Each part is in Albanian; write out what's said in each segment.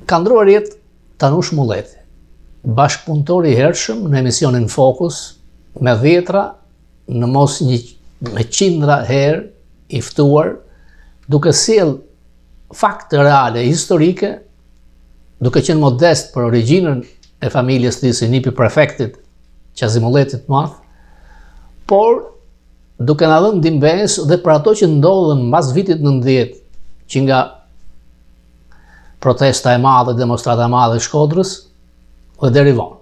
Ka ndruar jetë Tanush Mulleti, bashkëpunëtor i hershëm në emisionin Fokus, me dhjetra, në mos me qindra herë i ftuar, duke sjell fakte reale historike, duke qenë modest për origjinën e familjes tij si nipi prefektit Qazim Mulletit Madh, por duke na dhënë dimbes dhe për ato që ndodhen mbas vitit 90, që nga protesta e madhe, demonstrata e madhe e Shkodrës dhe deri vonë.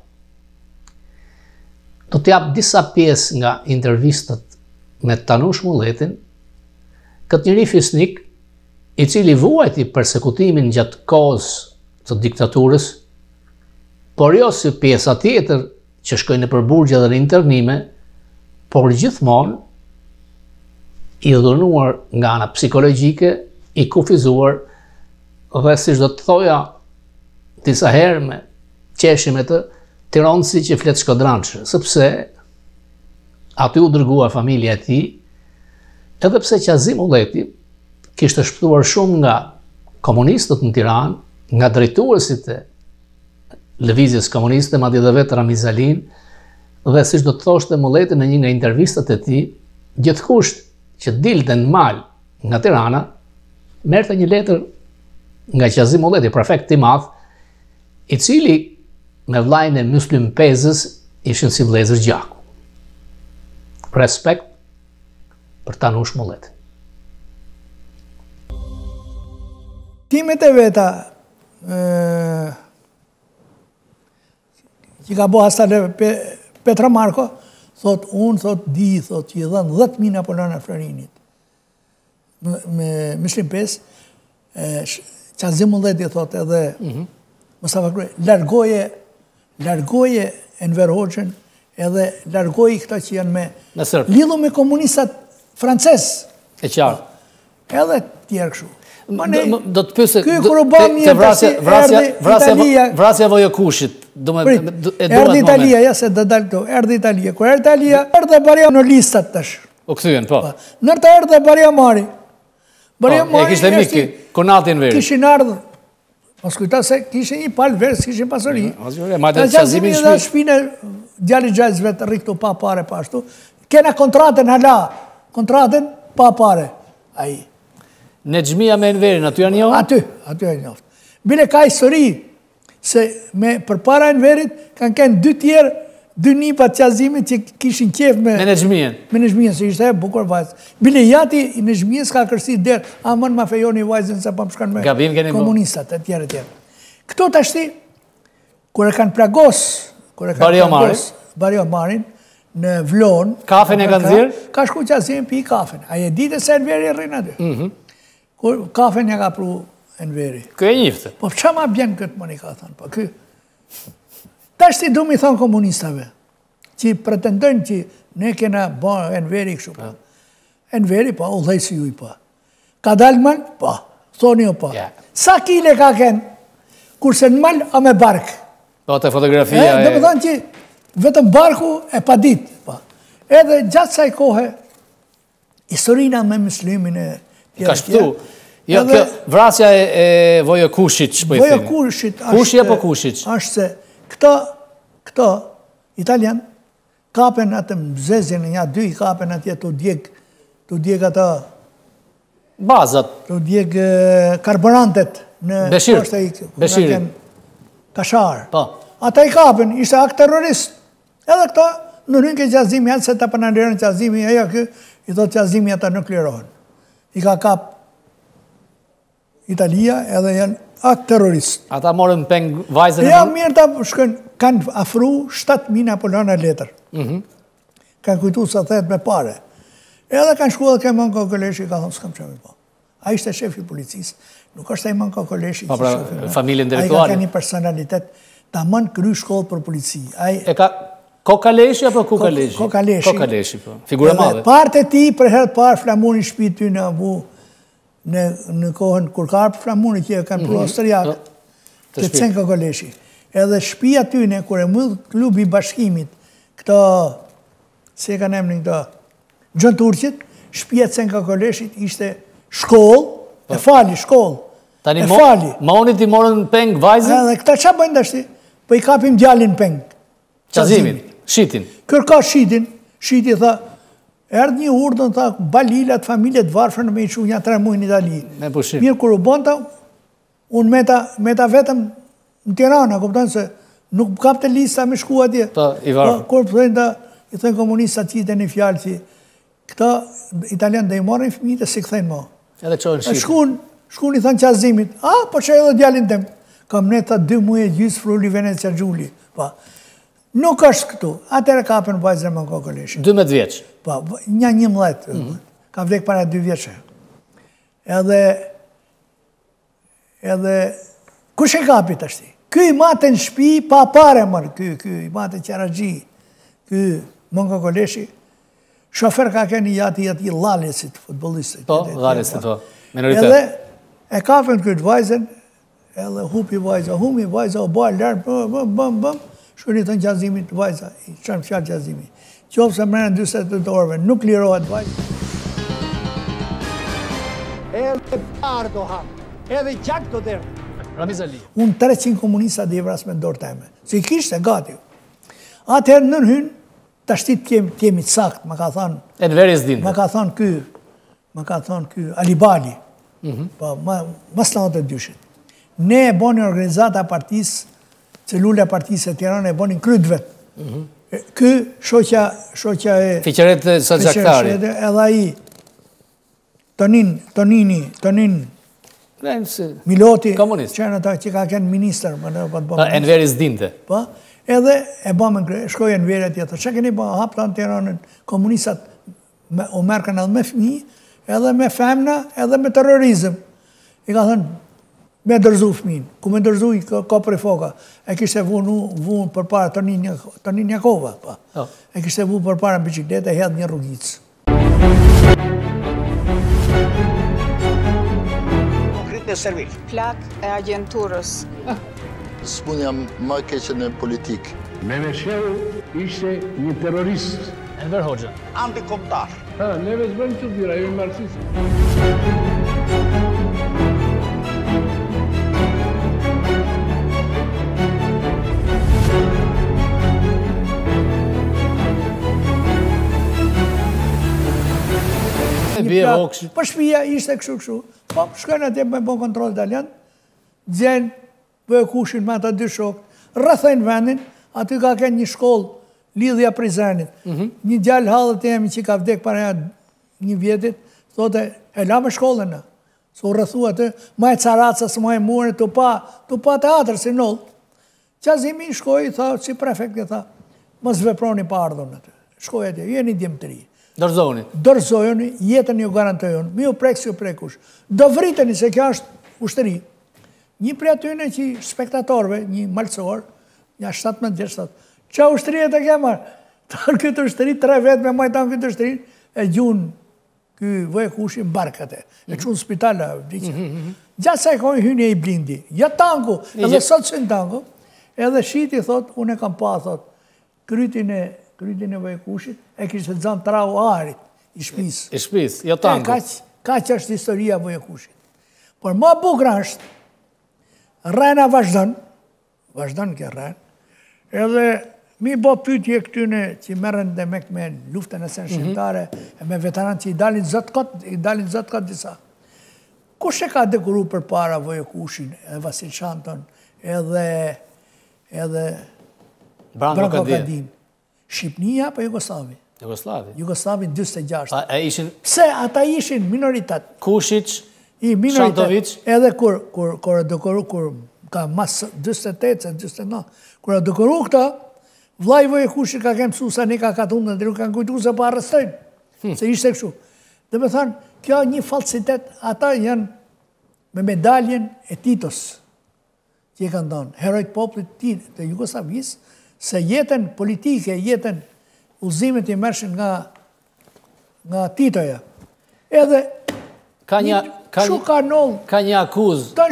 Do të jap disa pjesë nga intervistat me Tanush Mulletin, këtë njeri fisnik, i cili vuajti persekutimin gjatë kohës të diktaturës, por jo si pjesa tjetër që shkojnë nëpër burgje dhe në internime, por gjithmonë i dhunuar nga ana psikologjike, i kufizuar, dhe siç do të thoja disa herë me qeshim e të tironësi që flet shkodrançë, sepse aty u dërgua familja e tij, edhe pse Qazim Mulleti kishte shpëtuar shumë nga komunistët në Tiranë, nga drejtuesit e lëvizjes komuniste, madje edhe vetë Ramiz Alin, dhe siç do të thoshte Mulleti në një nga intervistat e tij, gjithkush që dilte në mal nga Tirana, merrte një letër nga Qazim Mulleti, prefekti i madh, i cili me vllajën e Muslim Pezës ishin si vëllezër gjaku. Respekt për Tanush Mulletin. Timet e veta që ka bo hastale Petra Marko, thot që i dhënë 10.000 Apolona Florinit. Me Muslim Pez, Qazim Mulleti thot edhe Mustafa Krye, largoje Enver Hoxhën, edhe largoje këta që janë lidhu me komunistat francez. E qartë. Edhe tjerë kështu. Do të pyesë vrasja Vojokushit. Erdhi Italia, ja se do dal këtu. Erdhi Italia. Kur erdhi Italia, erdhi Baria në listat tash. U kthyen, po. Nërta erdhi Baria Mari. Baria Mari. E kishte miki, Konatin Veri. Kishin ardhur. Mos kujta se kishin një palë verë, kishin pasuri. Madje Qazimi në shpinë, djali gjajz vetë rri këtu pa pare pa ashtu. Kena kontratën hala, kontratën pa pare. Ai. Në Xhmia me Enverin, aty janë njohur? Aty janë njohur. Bile ka histori, se për para Enverit, kanë kënë 2 tjerë, 2 nipat Qazimit që kishin qef me në Xhmien. Me në Xhmien, se ishte e bukur vajzë. Bile jati në Xhmien s'ka kërsi derë, amën ma fejoni vajzën se pa më shkanë me komunistat, e tjerë, e tjerë. Këto të ashti, kër e kanë plagos, Bario Marin, në Vlon, kafen e kanë zirë? Ka shku Qazim pi kafen. A je dite se Enveri e rrinë aty. Kafen ja ka pru Enveri. Kë e njifte? Po që ma bjen këtë më një ka thënë, po kë. Ta shti du mi thonë komunistave, që pretendojnë që ne kena ba Enveri kështu pa. Enveri pa, u dhejsi ju i pa. Ka dalë mal? Pa. Thoni ju pa. Sa kile ka ken? Kurse në mal, a me bark. Po, të fotografia e... Dhe më thonë që vetëm barku e pa dit. Edhe gjatë saj kohë, historina me muslimin e... Ka shpëtu. Vrasja e Vojokushit, shpëjtë. Vojokushit është... Kushi apo Kushit? Ashtë se këto italian kapen atë mzezin, një 2 kapen atje të djeg ata... Bazat. Të djeg karburantet në... Beshirin. Kashar. Po. Ata i kapen, ishte akt terrorist. Edhe këta në rrën ke Qazimi, janë se ta përnandirën Qazimi, eja kë, i thot Qazimi ata nuk lirohen. I ka kap Italia edhe janë akt terrorist. Ata morën peng vajzën e ja, mirë ta shkën, kanë afru 7.000 Apolona letër. Kanë kujtu sa thet me pare. Edhe kanë shku dhe kemë në Kokoleshi, ka thonë, s'kam që me po. A ishte shefi policisë, nuk është a i më në Kokoleshi. Pa, pra, familjen direktuare. A i ka një personalitet, ta mën kry shkollë për polici. E ka Kokaleshi apo Kukaleshi? Kokaleshi. Kokaleshi, po. Figura madhe. Parte ti, për herë parë, flamuni shpi ty në avu, në kohën kur ka flamuni që e kanë për Austriak, të cen Kokaleshi. Edhe shpia ty në, kur e mëllë klubi bashkimit, këto, se e kanë emnin këto, Gjën Turqit, shpia cen Kokoleshit ishte shkollë, e fali shkollë. Tani e fali. Maonit i morën peng vajzën? Edhe këta qa bëjnë dashti? Po i kapim djalin peng. Qazimin, shitin. Kërka shitin, shiti tha, erdhë një urdhën, tha, balilat, familjet varfën me i shu një 3 muaj në Itali. Me pushim. Mirë, kur u bonta, unë meta vetëm në Tirana, kupton se nuk kapte lista me shku atje. Po, i varfën. Kur përthejnë da, i thënë komunista qite një fjallë që këta italian dhe i marrin fëmijët e si këthejnë ma. Edhe qojnë shitin. Shkun i thënë Qazimit, po që edhe djalin tem. Kam ne ta 2 muaj gjysë Fruli Venecia Gjuli. Nuk është këtu. Atëre kapën vajzën më Kokoleshi. 12 vjeç. Po, një 11. Ka vlek para 2 vjeçë. Edhe kush e kapi tashti? Ky i matë në shpi pa pare mërë. Ky i matë Qaragji. Ky më Kokoleshi. Shofer ka keni jati lalesit futbolistit. Po, lalesit, po. Minoritet. Edhe e kapën këtë vajzën, edhe hupi vajza, o bërë lërë, bëm, shkëni të në Qazimit vajza, i qënë fjallë Qazimi. Qofë se mërën 22 orëve, nuk lirohet vajza. Edhe parë do hamë, edhe gjak do dërë. Ramiz Ali. Unë 300 komunista dhe i vras me dorë teme. Se i kishtë e gati. Atëherë në hynë, të ashtit kemi të sakt, më ka thonë. Enveri s'dinte. Më ka thonë ky Alibali. Po, mas në atë të dyshit. Ne e boni organizata partisë, celula partisë e Tirana e boni kryt vetë. Ky shoqja e... Fiqeret e Salgjaktari. Edhe aji, Tonin, Miloti, qenë ata që ka kenë minister. Enveri s'dinte. Po, edhe e bëmë në kërë, shkoj Enveri atjetër. Që keni bëmë hapë të në Tiranën, komunistat o merkën edhe me fëmi, edhe me femna, edhe me terrorizm. I ka thënë, me dërzu fëmin. Ku me dërzu i ka për i foka. E kishte vunë për para Tonin Jakova. E kishte vunë për para në bicikletë e hedhë një rrugicë. Konkret në servit. Plak e agenturës. S'punja ma keqe në politikë. Memesheu ishte një terrorist. Enver Hoxha. Antikombëtar. Neve s'bëjmë që dhira, jemi marxistë. Po shpia ishte këshu. Po shkojnë atje me bo kontrol italian, gjenë, bëjë kushin me ata 2 shokë, rrëthejnë vendin, aty ka kënë një shkollë, lidhja Prizrenit. Një gjallë halët e jemi që ka vdek para 1 vjetit, thote, e la me shkollën në. So rrëthu aty, ma e caracës, ma e mure, të pa teatrë si nëllë. Qazimi shkoj, tha, si prefekt, tha, më zveproni pa ardhën aty. Shkoj atje, jeni djemë të ri. Dorëzojoni, jetën ju garantojoni, mi u prek si u prekush. Do vriteni se kja është ushtëri. Një prej atyne që spektatorve, një malësor, një 17 vjeç, qa ushtëri e të kemar? Tanë këtë ushtëri, 3 vetë me majtan këtë ushtëri, e gjunë këj vëjë kushin barkate, e qunë spitala, gjatë sa e kojnë hynë e i blindi, ja tanku, edhe sot që në tanku, edhe shiti, thot, unë e kam pa, thot, krytin e vëjë kushit, e kishtë të zanë trau arit, i shpis. I shpis, jo tanku. Ka që është historia vëjë kushit. Por ma bukra është, rrena vazhdan kë rren, edhe mi bo pytje këtyne që merën dhe me luftën e sen shqiptare, e me veteranë që i dalin zëtë këtë disa. Kush e ka dekuru për para vëjë kushin, e Vasil Shanton, edhe Branko Kadin? Shqipnia për Jugoslavi? Jugoslavi 26. Pse ata ishin minoritet? Kushic, Shantovic? Edhe kur e dekoru, kur ka mas 28, 29, kur e dekoru këta, vlaj vëjë kushit ka kemë su sa ne ka katundë, dhe nuk kanë kujtu se pa arrestojnë, se ishte kështu. Dhe me thanë, kjo një falsitet, ata janë me medaljen e Titos, që i kanë donë, herojt poplit të Jugoslavisë, se jetën politike, jetën uzimet i mërshin nga Titoja. Edhe, shu ka nëllë, ka një akuz. Të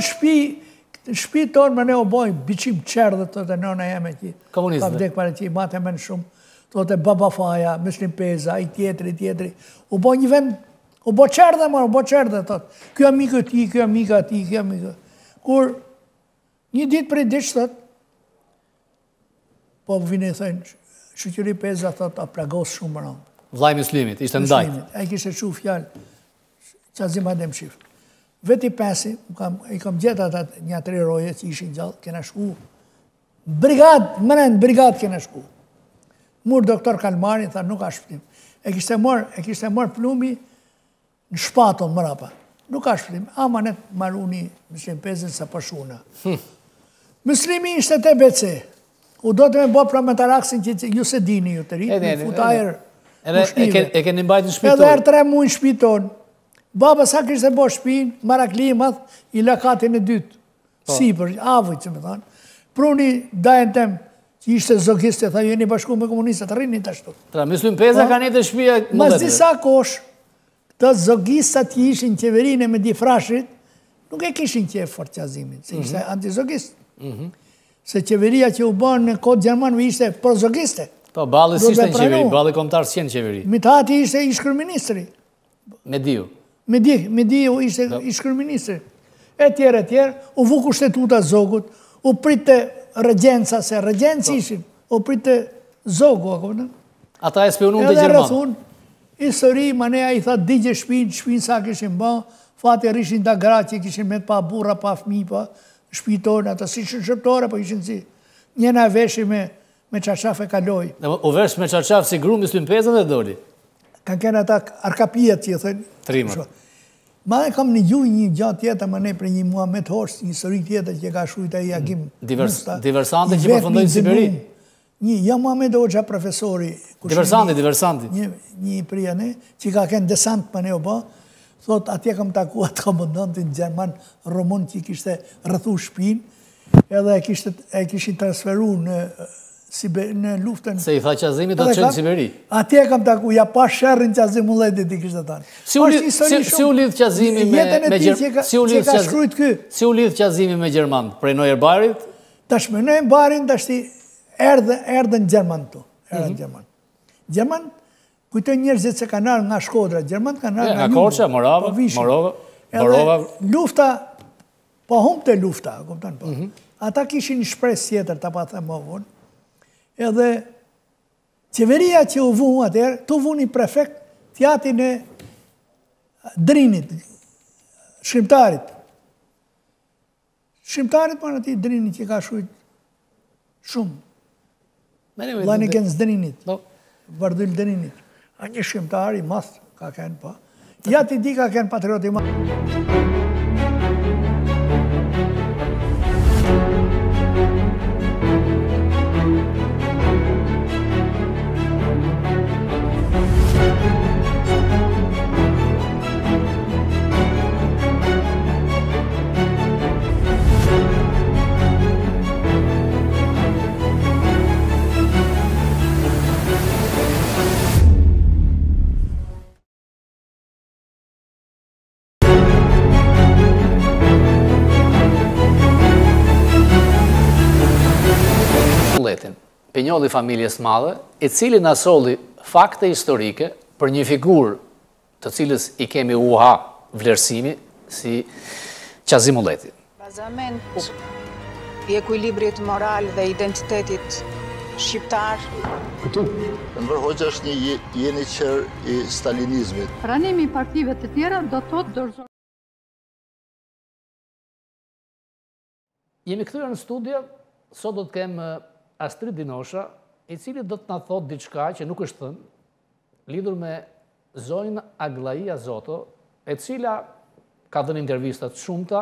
në shpi tonë më ne o bojnë, biqim qerdhe të të nëna jeme që ka vdek pare që i matë e menë shumë, të të Baba Faja, Mislim Peza, i tjetëri, u bojnë një vend, u bojnë qerdhe, u bojnë qerdhe, të të, kjo amikë ti, kjo amikë ati, kjo amikë. Kur një ditë prej ditë thot, po vini thënë, Shoqëri Peza thot, a plagos shumë më rëndë. Vllai Muslimit, ishte ndajt. Ai kishte shu fjalë Qazim Adem Shif. Veti pesi, i kam gjetë ata një 3 roje që ishin gjallë, kena shku. Brigad kena shku. Mur doktor Kalmari, tha nuk ka shpëtim. E kishte marrë plumbi në shpatull më rapa. Nuk ka shpëtim. Amanet maruni Muslim Pezën sa pashuna. Muslimi ishte te BC. U do të me bo prometaraksin që ju se dini ju të rritë, në futajer E keni mbajt në shpiton. Edhe erë 3 muaj në shpiton. Baba sa kishte bo shpin, maraklimat, i lakatin e dytë. Sipër, avëj që me thanë. Pruni dajen tem, që ishte zogiste, tha jeni bashku me komunistët, rrini të ashtu. Tra, Muslim Peza ka një të shpia më Mas disa kosh, të zogistat që ishin qeverinë me difrashit, nuk e kishin qef fort Qazimin, se ishte antizogist. Se qeveria që u banë në kodë Gjermanëve ishte prozogiste. Po, balli si ishte në qeveri, balli komtarë s'jenë qeveri. Mithati ishte ish-kryeministri. Mediu. Mediu ishte ish-kryeministri. E tjerë, u vu kushtetuta zogut, u pritte regjenca, se regjenci ishin, u pritte zogu. Ata e spionun të Edhe Gjermanë. rrethun, histori, maneja i tha digje shpinë sa kishin ba, fati rishin da gra që kishin me pa burra, pa fmi, pa shpitojnë, ata si shërptore, po ishin si njena veshi me qarqaf e kaloj. U vesh me qarqaf si gru Muslim Peza dhe doli. Kanë kena ata arkapijat që i thënë. Trimër. Ma e kam një gjuj një gjatë tjetër, më ne për një Muhammed Horst, një histori tjetër që ka shujta i Agim. Diversante që përfundojnë në Siberi. Ja Muhammed Hoxha profesori. Diversanti. Një prija ne, që ka kënë desant për ne o ba, thot, atje kam taku atë komandantin Gjerman Roman që i kishte rëthu shpin, edhe e kishin transferu në luftën. Se i tha Qazimi do të qenë në Siberi. Atje kam taku, ja pa shërën Qazim Mulletit i kishte tanë. Si u lidh Qazimi me Gjerman? Prej Noyer Barit? Tash me Noyer Barin, tash ti erdhen Gjerman tu. Gjerman, kujtoj njerëzit se kanë arë nga Shkodra, Gjerman kanë arë nga Korça, Morava. Lufta, po humbë të lufta, kuptan po. Ata kishin një shpres tjetër, ta pa them më vonë. Edhe qeveria që u vu atër, të vu një prefekt tjatin e Drinit, shkrimtarit. Shkrimtarit për në ti Drinit që ka shujt shumë. Vlanikens Drinit, Vardil Drinit. A një shkrimtari, mas ka kënë pa. Ja ti di ka kënë patrioti ma. Pinjolli familjes madhe, i cili na solli fakte historike për një figurë të cilës i kemi uha vlerësimi si Qazim Mulleti. Bazament i ekuilibrit moral dhe identitetit shqiptar. Enver Hoxha është një jeniqer i stalinizmit. Pranimi i partive të tjera do të thotë dorëzor. Jemi kthyer në studio, sot do të kem Astrid Dinosha, i cili do të na thotë diçka që nuk është thënë, lidhur me zonjën Aglai Azoto, e cila ka dhënë intervistat shumëta,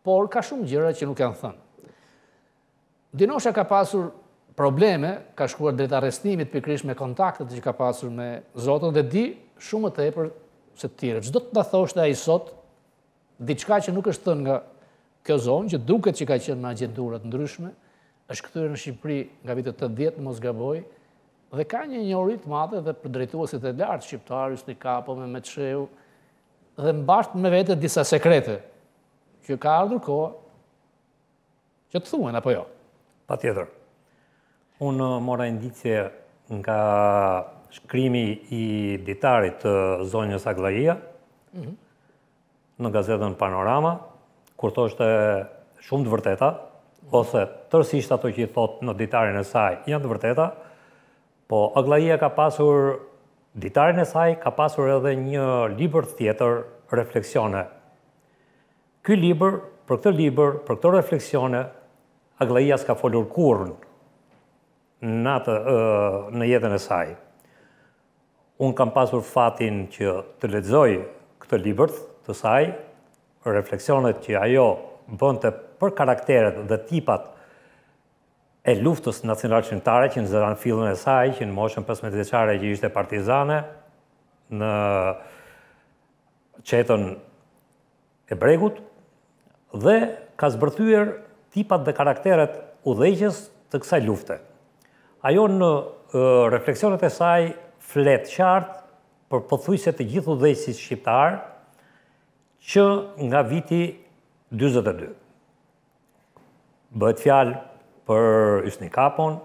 por ka shumë gjëra që nuk janë thënë. Dinosha ka pasur probleme, ka shkuar drejt arrestimit pikërisht me kontaktet që ka pasur me Zoton dhe di shumë më tepër se të tjerë. Çdo të na thoshte ai sot diçka që nuk është thënë nga kjo zonjë, që duket që ka qenë në agjentura të ndryshme, është kthyer në Shqipëri nga vitet 80, mos gaboj, dhe ka një njohuri të madhe dhe për drejtuesit e lartë shqiptar, Yusni Kapo, Mehmet Sheu, dhe mbart me vete disa sekrete, që ka ardhur koha që të thuhen apo jo. Patjetër. Unë mora indicie nga shkrimi i ditarit të zonjës Aglaia në gazetën Panorama, kur thoshte shumë të vërteta, ose tërësisht ato që i thot në ditarin e saj janë të vërteta, po Aglaia ka pasur, ditarin e saj ka pasur edhe një libër tjetër, refleksione. Ky libër, për këtë libër, për këtë refleksione, Aglaia s'ka folur kurrë në jetën e saj. Unë kam pasur fatin që të lexoj këtë libër të saj, refleksionet që ajo bënte për karakteret dhe tipat e luftës nacional-shqiptare që nxjerran fillën e saj, që në moshën 15 vjeçare që ishte partizane në qetën e Bregut dhe ka zbërthyer tipat dhe karakteret udhëheqës të kësaj lufte. Ajo në refleksionet e saj flet qartë për pothuajse të gjithë udhëheqësit shqiptar që nga viti 42. Bëhet fjalë për Hysni Kapon,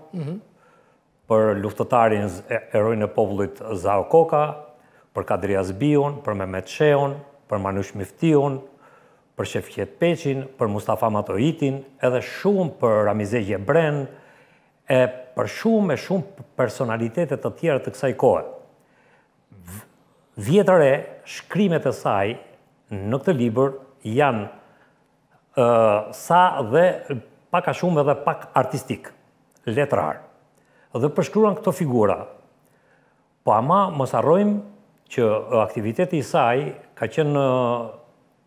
për luftëtarin erojin e popullit Zao Koka, për Kadri Azbiun, për Mehmet Sheun, për Manush Miftiun, për Shefqet Peçin, për Mustafa Matoitin, edhe shumë për Ramize Gjebren, e për shumë personalitetet të tjera të kësaj kohe. Vjetër e shkrimet e saj në këtë libër janë sa dhe pak a shumë edhe pak artistik, letrar. Dhe përshkruan këto figura. Po ama mos harrojmë që aktiviteti i saj ka qenë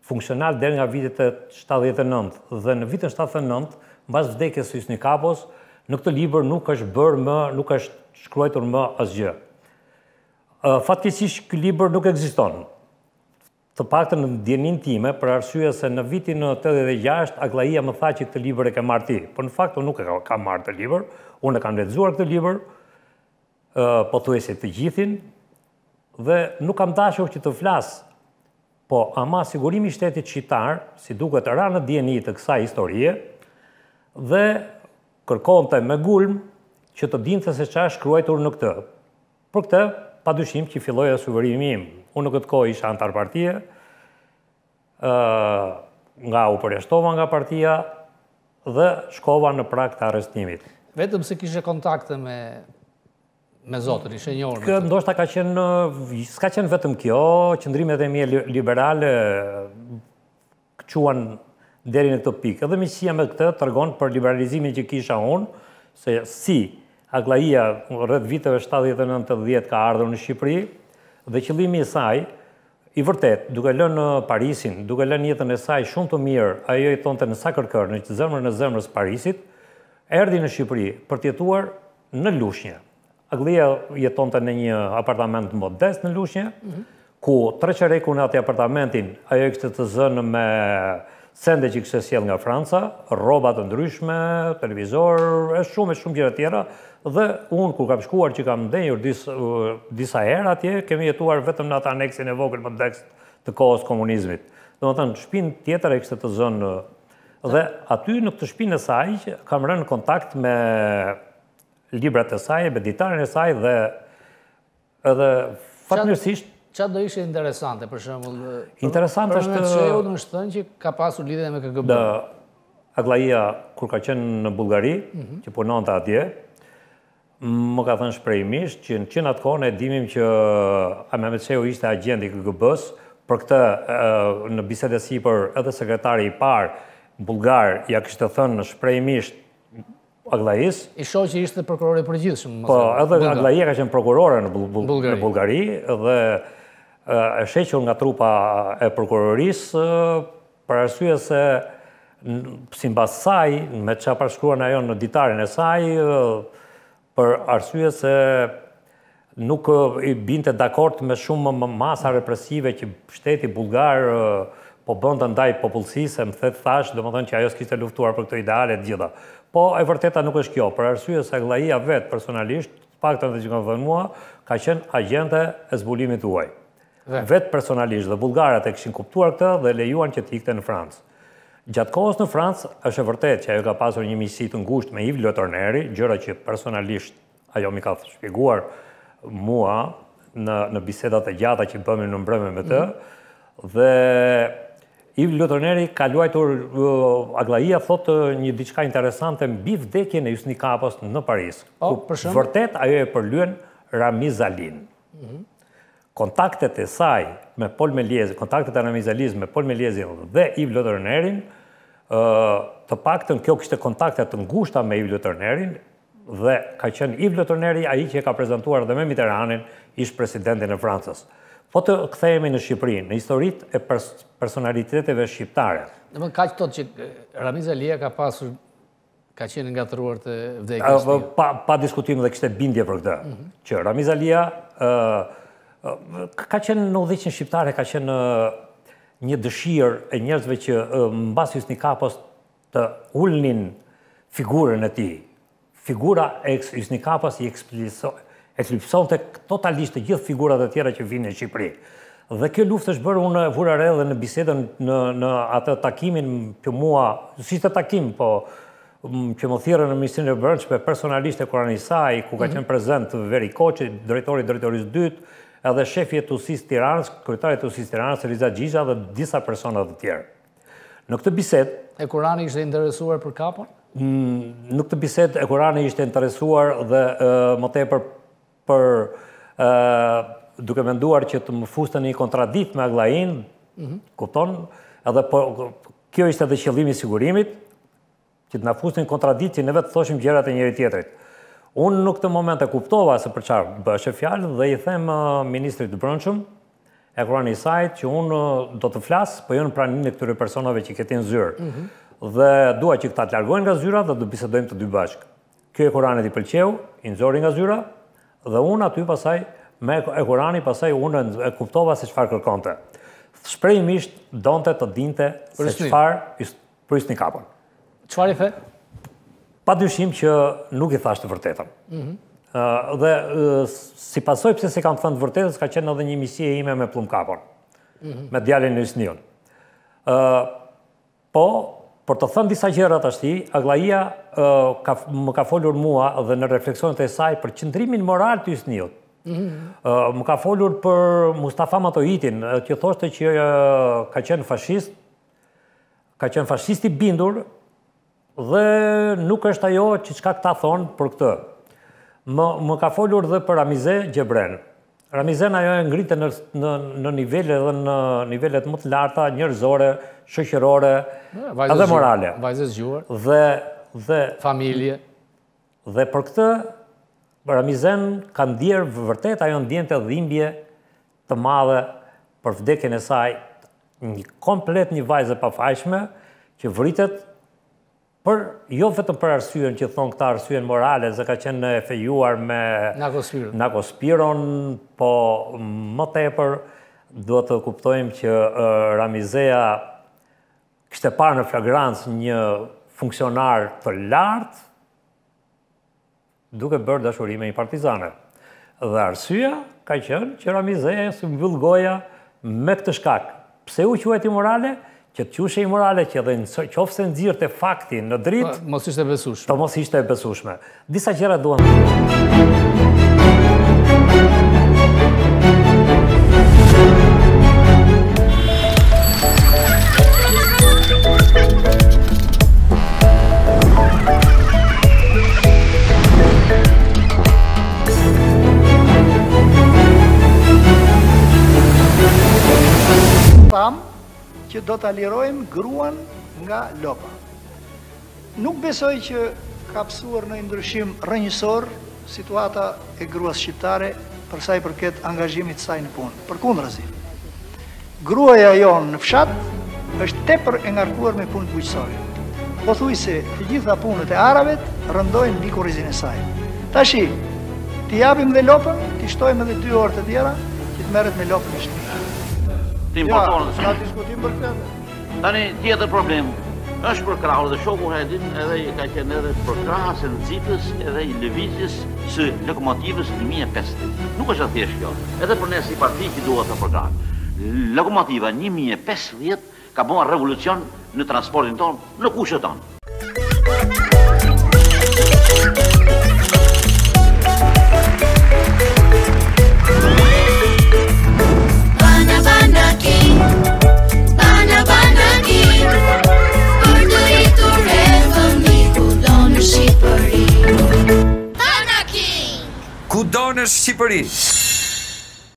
funksional deri nga vitet e 79 dhe në vitin 79, mbas vdekjes së Hysni Kapos, në këtë libër nuk është shkruar më asgjë. Fatkeqësisht ky libër nuk ekziston. Të paktën në ndjenin time, për arsye se në vitin 86 Aglaia më tha që këtë libër e ke marrë ti. Por në fakt unë nuk e kam marrë këtë libër, unë e kam lexuar këtë libër, pothuajse të gjithin, dhe nuk kam dashur që të flas. Po ama sigurimi i shtetit shqiptar, si duket ra në dieni të kësaj historie, dhe kërkonte me gulm që të dinte se çfarë shkruajtur në këtë. Për këtë, padyshim që filloi suverimi im. Unë në këtë kohë isha antar partie, nga u përjashtova nga partia dhe shkova në prag të arrestimit. Vetëm se kishe kontakte me zotën, ishe njohur. Ndoshta s'ka qenë vetëm kjo, qëndrimet e mia liberale quan deri në këtë pikë. Edhe miqësia me këtë tregon për liberalizimin që kisha unë, se si Aglaia rreth viteve 79-80 ka ardhur në Shqipëri, dhe qëllimi i saj, i vërtet, duke lënë Parisin, duke lënë jetën e saj shumë të mirë, ajo i thonte në Sacré-Cœur, në zemrën e zemrës Parisit, erdhi në Shqipëri për të jetuar në Lushnjë. Aglaia jetonte në një apartament modest në Lushnjë, ku treqereku në atë apartamentin, ajo kishte të zënë me sende që kishte sjell nga Franca, rroba të ndryshme, televizor, e shumë gjëra tjera. Dhe unë, kur kam shkuar që kam ndenjur disa herë atje, kemi jetuar vetëm në atë aneksin e vogël modest të kohës komunizmit. Domethënë, shtëpinë tjetër e kishte të zënë. Dhe aty në këtë shtëpinë e saj kam rënë në kontakt me librat e saj, me ditarin e saj dhe edhe fatmirësisht. Çfarë do ishte interesante, për shembull? Interesante është Sheun është thënë që ka pasur lidhje me KGB. Aglaia kur ka qenë në Bullgari, që punonte atje, më ka thënë shprehimisht që në atë kohë ne dimim që Mehmet Shehu ishte agent i KGB-s, për këtë në bisedë sipër edhe sekretari i parë bullgar ja kishte thënë shprehimisht Aglai's. I shoqi ishte prokuror i përgjithshëm. Po, edhe Aglaia ka qenë prokurore në Bullgari dhe e shequr nga trupa e prokurorisë për arsye se sipas saj, me çfarë përshkruan ajo në ditarin e saj, për arsye se nuk i binte dakord me shumë masa represive që shteti bullgar po bënte ndaj popullsisë, më thash, domethënë që ajo s'kishte luftuar për këto ideale të gjitha. Po e vërteta nuk është kjo, për arsye se Aglaia vetë personalisht, paktën që kanë thënë mua, ka qenë agjente e zbulimit tuaj. Vetë personalisht dhe bullgarët e kishin kuptuar këtë dhe lejuan që të ikte në Francë. Gjatë kohës në Francë, është e vërtet që ajo ka pasur një miqësi të ngushtë me Yves Le Tourneri, gjëra që personalisht ajo mi ka shpjeguar mua në bisedat e gjata që bëmi në mbrëmje me të, dhe Yves Le Tourneri ka luajtur, Aglaia thotë një diçka interesante mbi vdekjen e Hysni Kapos në Paris. Vërtet ajo e përlyen Ramiz Alin. Kontaktet e saj me Paul Méliès, kontaktet e Ramiz Alis me Paul Mélièsin dhe Yves Le Tournerin, të paktën kjo kishte kontakte të ngushta me Yves Le Tournerin dhe ka qenë Yves Le Tourneri ai që e ka prezantuar dhe me Mitterrandin ish presidentin e Francës. Po të kthehemi në Shqipëri, në historitë e personaliteteve shqiptare. Domethënë kaq thotë që Ramiz Alia ka qenë ngatëruar të vdekjes. Pa diskutim dhe kishte bindje për këtë. Që Ramiz Alia ka qenë në udhëheqjen shqiptare, ka qenë një dëshirë e njerëzve që mbas Hysni Kapos të ulnin figurën e tij. Figura e Hysni Kapos i ekslipsonte totalisht të gjithë figurat e tjera që vinë në Shqipëri. Dhe kjo luftë është bërë, unë vura re dhe në bisedën në atë takimin që mua, si ishte takim, po që më thirrën në Ministrinë e Brendshme personalisht e Kuranisaj, ku ka qenë prezent Veri Koçi, drejtorisë dytë, edhe shefi i TUSIS Tiranës, kryetari i TUSIS Tiranës, Eliza Xhisha dhe disa persona të tjerë. Në këtë bisedë, e Kurani ishte interesuar për Kapon? Në këtë bisedë e Kurani ishte interesuar dhe më tepër për duke menduar që të më fuste një kontradikt me Aglain, kupton, edhe kjo ishte edhe qëllimi i sigurimit, që të na fuste një kontradikt që ne vetë thoshim gjërat e njëri tjetrit. Unë në këtë moment e kuptova se për çfarë bëhej fjalë dhe i them ministrit të Brendshëm e Kuranisajt që unë do të flas, po jo në pranimin e këtyre personave që ketin zyrë. Dhe dua që këta të largohen nga zyra dhe do bisedojmë të dy bashkë. Kjo e Kuranit i pëlqeu, i nxori nga zyra, dhe unë aty pasaj, me e Kurani pasaj unë e kuptova se çfarë kërkonte. Shprehimisht donte të dinte se çfarë për Hysni Kapon. Çfarë i the? Pa dyshim që nuk i thash të vërtetën. Dhe si pasoj pse se kam thënë të vërtetës, ka qenë edhe një misie ime me Plum Kapon, me djalin e Hysniun. Po, për të thënë disa gjëra tashti, Aglaia më ka folur mua dhe në refleksionet e saj për qëndrimin moral të Hysniut. Më ka folur për Mustafa Matoitin, që thoshte që ka qenë fashist i bindur dhe nuk është ajo që çka këta thonë për këtë. Më ka folur dhe për Ramize Gjebren. Ramizen ajo e ngritë në nivele dhe në nivelet më të larta, njerëzore, shoqërore, edhe morale. Vajzë zgjuar. Dhe familje. Dhe për këtë, Ramizen ka ndjerë vërtet, ajo ndjente dhimbje të madhe për vdekjen e saj, një vajzë e pafajshme, që vritet jo vetëm për arsyen që thonë këta arsyen morale, se ka qenë fejuar me Nakospiron, po më tepër duhet të kuptojmë që Ramizea kishte parë në flagrancë një funksionar të lartë duke bërë dashuri me një partizane. Dhe arsyeja ka qenë që Ramizea së mbyll goja me këtë shkak. Pse u quajti morale? Që të qushe i morale që edhe në qofë se nëzirë të faktin në dritë, mos ishte besueshme. Po mos ishte besueshme. Disa gjëra duan. Që do të lirojmë gruan nga lopa. Nuk besoj që ka pësuar në ndryshim rrënjësor situata e gruas shqiptare për sa i përket angazhimit saj në punë. Përkundrazi, gruaja jonë në fshat është tepër e ngarkuar me punë bujqësore. Pothuajse të gjitha punët e aravet rëndojnë mbi kurrizin e saj. Tashi, t'i japim dhe lopën, t'i shtojmë edhe 2 orë të tjera që të merret me lopën e shtëpisë. S'ka diskutim për këtë. Tani tjetër problem është për krahun dhe shoku Hedin edhe ka qenë edhe për krahas e nxitës edhe i lëvizjes së lokomotivës 1050. Nuk është thjesht kjo. Edhe për ne si parti që duhet të përkrahen. Lokomotiva 1050 ka bërë revolucion në transportin tonë, në kushtet tonë. Bana kudo në Shqipëri.